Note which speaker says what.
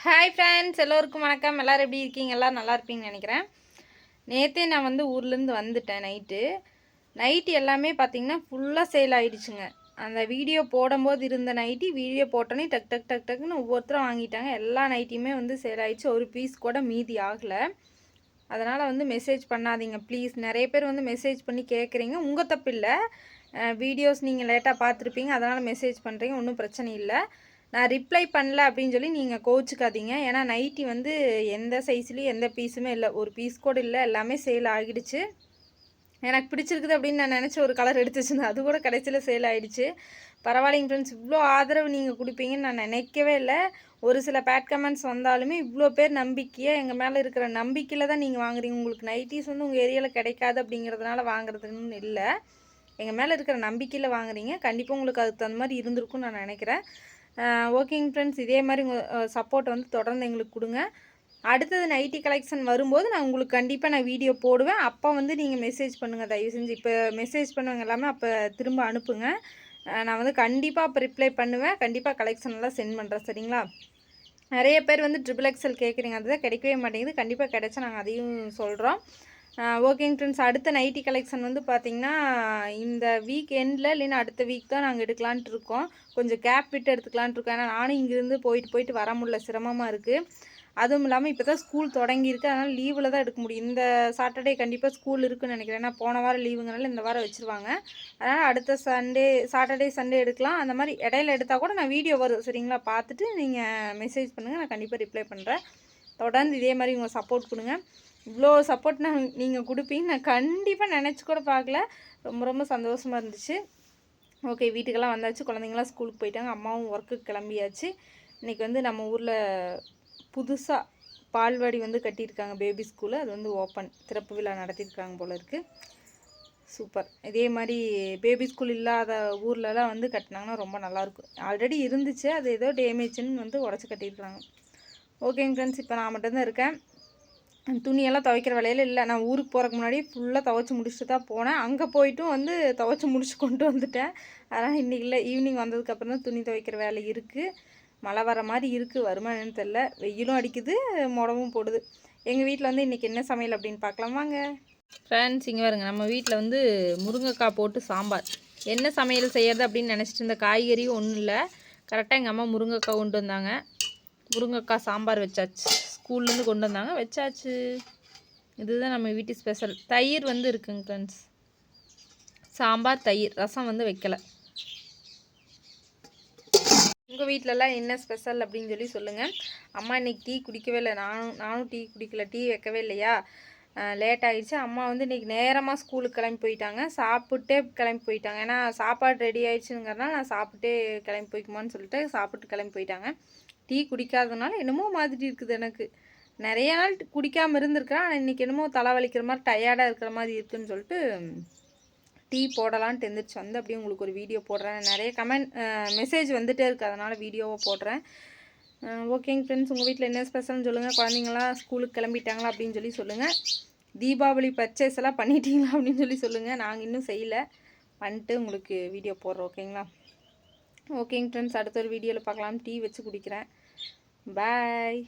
Speaker 1: Hi friends, எல்லோருக்கும் வணக்கம். எல்லோரும் எப்படி இருக்கீங்க? எல்லோரும் நல்லா இருப்பீங்கன்னு நினைக்கிறேன். நேற்றே நான் வந்து ஊர்லேருந்து வந்துட்டேன். நைட்டு எல்லாமே பார்த்திங்கன்னா ஃபுல்லாக சேல் ஆகிடுச்சுங்க. அந்த வீடியோ போடும்போது இருந்த நைட்டி வீடியோ போட்டோன்னே டக்குன்னு ஒவ்வொருத்தரும் வாங்கிட்டாங்க. எல்லா நைட்டியுமே வந்து சேல் ஆகிடுச்சு. ஒரு பீஸ் கூட மீதி ஆகலை. அதனால் வந்து மெசேஜ் பண்ணாதீங்க ப்ளீஸ். நிறைய பேர் வந்து மெசேஜ் பண்ணி கேட்குறீங்க. உங்கள் தப்பு இல்லை, வீடியோஸ் நீங்கள் லேட்டாக பார்த்துருப்பீங்க, அதனால் மெசேஜ் பண்ணுறீங்க. ஒன்றும் பிரச்சனை இல்லை. நான் ரிப்ளை பண்ணல அப்படின்னு சொல்லி நீங்கள் கோச்சிக்காதீங்க. ஏன்னா நைட்டி வந்து எந்த சைஸ்லேயும் எந்த பீஸுமே இல்லை, ஒரு பீஸ் கூட இல்லை, எல்லாமே சேல் ஆகிடுச்சு. எனக்கு பிடிச்சிருக்குது அப்படின்னு நான் நினச்ச ஒரு கலர் எடுத்து வச்சுருந்தேன், அது கூட கடைசியில் சேல் ஆகிடுச்சு. பரவாயில்லைங்க ஃப்ரெண்ட்ஸ், இவ்வளோ ஆதரவு நீங்கள் கொடுப்பீங்கன்னு நான் நினைக்கவே இல்லை. ஒரு சில பேட் கமெண்ட்ஸ் வந்தாலுமே இவ்வளோ பேர் நம்பிக்கையாக எங்கள் மேலே இருக்கிற நம்பிக்கையில் தான் நீங்கள் வாங்குறீங்க. உங்களுக்கு நைட்டிஸ் வந்து உங்கள் ஏரியாவில் கிடைக்காது அப்படிங்கிறதுனால வாங்குறதுன்னு இல்லை, எங்கள் மேலே இருக்கிற நம்பிக்கையில் வாங்குறீங்க. கண்டிப்பாக உங்களுக்கு அதுக்கு தகுந்த மாதிரி இருந்திருக்கும்னு நான் நினைக்கிறேன். ஓகேங்க ஃப்ரெண்ட்ஸ், இதே மாதிரி உங்கள் சப்போர்ட் வந்து தொடர்ந்து எங்களுக்கு கொடுங்க. அடுத்தது நைட்டி கலெக்ஷன் வரும்போது நான் உங்களுக்கு கண்டிப்பாக நான் வீடியோ போடுவேன். அப்போ வந்து நீங்கள் மெசேஜ் பண்ணுங்கள் தயவு செஞ்சு. இப்போ மெசேஜ் பண்ணுவாங்க எல்லாமே அப்போ திரும்ப அனுப்புங்க. நான் வந்து கண்டிப்பாக அப்போ ரிப்ளை பண்ணுவேன். கண்டிப்பாக கலெக்ஷன் எல்லாம் சென்ட் பண்ணுறேன், சரிங்களா? நிறைய பேர் வந்து XXL கேட்குறீங்க, அதுதான் கிடைக்கவே மாட்டேங்குது. கண்டிப்பாக கிடைச்சா நாங்கள் அதையும் சொல்கிறோம். ஓகேங்க ஃப்ரெண்ட்ஸ், அடுத்த நைட்டி கலெக்ஷன் வந்து பார்த்திங்கன்னா இந்த வீக் எண்டில் இல்லைன்னா அடுத்த வீக் தான் நாங்கள் எடுக்கலான்ட்டு இருக்கோம். கொஞ்சம் கேப் விட்டு எடுத்துக்கலான்ட்டு இருக்கோம். ஏன்னா நானும் இங்கேருந்து போயிட்டு வர முடியல, சிரமமாக இருக்குது. அதுவும் இல்லாமல் இப்போ தான் ஸ்கூல் தொடங்கியிருக்கு, அதனால் லீவில் தான் எடுக்க முடியும். இந்த சாட்டர்டே கண்டிப்பாக ஸ்கூல் இருக்குதுன்னு நினைக்கிறேன். ஏன்னா போன வாரம் லீவுங்கனால இந்த வாரம் வச்சுருவாங்க. அதனால் அடுத்த சாட்டர்டே சண்டே எடுக்கலாம். அந்த மாதிரி இடையில எடுத்தால் கூட நான் வீடியோ வரும், சரிங்களா? பார்த்துட்டு நீங்கள் மெசேஜ் பண்ணுங்கள், நான் கண்டிப்பாக ரிப்ளை பண்ணுறேன். தொடர்ந்து இதே மாதிரி உங்கள் சப்போர்ட் கொடுங்க. இவ்வளோ சப்போர்ட் நீங்கள் கொடுப்பீங்க நான் கண்டிப்பாக நினச்சி கூட பார்க்கல. ரொம்ப ரொம்ப சந்தோஷமாக இருந்துச்சு. ஓகே, வீட்டுக்கெல்லாம் வந்தாச்சு, குழந்தைங்களாம் ஸ்கூலுக்கு போயிட்டாங்க, அம்மாவும் ஒர்க்குக்கு கிளம்பியாச்சு. இன்றைக்கி வந்து நம்ம ஊரில் புதுசாக பால்வாடி வந்து கட்டியிருக்காங்க, பேபி ஸ்கூலு. அது வந்து திறப்பு விழா நடத்தியிருக்காங்க போல இருக்குது. சூப்பர். இதே மாதிரி பேபி ஸ்கூல் இல்லாத ஊர்லலாம் வந்து கட்டினாங்கன்னா ரொம்ப நல்லாயிருக்கும். ஆல்ரெடி இருந்துச்சு, அது ஏதோ டேமேஜ்னு வந்து உடச்சி கட்டியிருக்காங்க. ஓகேங்க ஃப்ரெண்ட்ஸ், இப்போ நான் மட்டும்தான் இருக்கேன். துணியெல்லாம் துவைக்கிற வேலையில் இல்லை. நான் ஊருக்கு போகிறக்கு முன்னாடி ஃபுல்லாக துவைச்சி முடிச்சுட்டு தான் போனேன். அங்கே போய்ட்டும் வந்து துவைச்சி முடிச்சு கொண்டு வந்துட்டேன். அதனால் இன்றைக்கி இல்லை, ஈவினிங் வந்ததுக்கப்புறம் தான் துணி துவைக்கிற வேலை இருக்குது. மழை வர மாதிரி இருக்குது, வருமா என்னன்னு தெரில. வெயிலும் அடிக்குது, முடவும் போடுது. எங்கள் வீட்டில் வந்து இன்றைக்கி என்ன சமையல் அப்படின்னு பார்க்கலாம் வாங்க ஃப்ரெண்ட்ஸ். இங்கே பாருங்க, நம்ம வீட்டில் வந்து முருங்கைக்காய் போட்டு சாம்பார். என்ன சமையல் செய்கிறது அப்படின்னு நினச்சிட்டு இருந்த காய்கறியும் ஒன்றும் இல்லை. கரெக்டாக எங்கள் அம்மா முருங்கைக்காய் கொண்டு வந்தாங்க. முருங்கைக்காய் சாம்பார் வச்சாச்சு. ஸ்கூல்லேருந்து கொண்டு வந்தாங்க, வச்சாச்சு. இதுதான் நம்ம வீட்டு ஸ்பெஷல். தயிர் வந்து இருக்குங்க ஃப்ரெண்ட்ஸ். சாம்பார், தயிர், ரசம் வந்து வைக்கலை. உங்கள் வீட்டிலலாம் என்ன ஸ்பெஷல் அப்படின்னு சொல்லி சொல்லுங்கள். அம்மா இன்றைக்கி டீ குடிக்கவே இல்லை. நானும் டீ குடிக்கல, டீ வைக்கவே இல்லையா, லேட் ஆகிடுச்சு. அம்மா வந்து இன்றைக்கி நேரமாக ஸ்கூலுக்கு கிளம்பி போயிட்டாங்க, சாப்பிட்டே கிளம்பி போயிட்டாங்க. ஏன்னா சாப்பாடு ரெடி ஆகிடுச்சுங்கிறனால நான் சாப்பிட்டே கிளம்பி போய்க்குமான்னு சொல்லிட்டு சாப்பிட்டு கிளம்பி போயிட்டாங்க. டீ குடிக்காததுனால என்னமோ மாதிரி இருக்குது எனக்கு. நிறைய நாள் குடிக்காமல் இருந்திருக்கிறேன், ஆனால் இன்றைக்கி என்னமோ தலை வலிக்கிற மாதிரி டயர்டாக இருக்கிற மாதிரி இருக்குதுன்னு சொல்லிட்டு டீ போடலான்ட்டு எழுந்திரிச்சு வந்து அப்படியே உங்களுக்கு ஒரு வீடியோ போடுறேன். நிறைய மெசேஜ் வந்துகிட்டே இருக்குது, அதனால் வீடியோவை போடுறேன். ஓகேங்க ஃப்ரெண்ட்ஸ், உங்கள் வீட்டில் என்ன ஸ்பெஷல்னு சொல்லுங்கள். குழந்தைங்களாம் ஸ்கூலுக்கு கிளம்பிட்டாங்களா அப்படின்னு சொல்லி சொல்லுங்கள். தீபாவளி பர்ச்சேஸ் எல்லாம் பண்ணிட்டீங்களா அப்படின்னு சொல்லி சொல்லுங்கள். நாங்கள் இன்னும் செய்யலை, பண்ணிட்டு உங்களுக்கு வீடியோ போடுறோம், ஓகேங்களா? ஓகேங்க ஃப்ரெண்ட்ஸ், அடுத்த ஒரு வீடியோவில் பார்க்கலாம். டீ வச்சு குடிக்கிறேன். பாய்.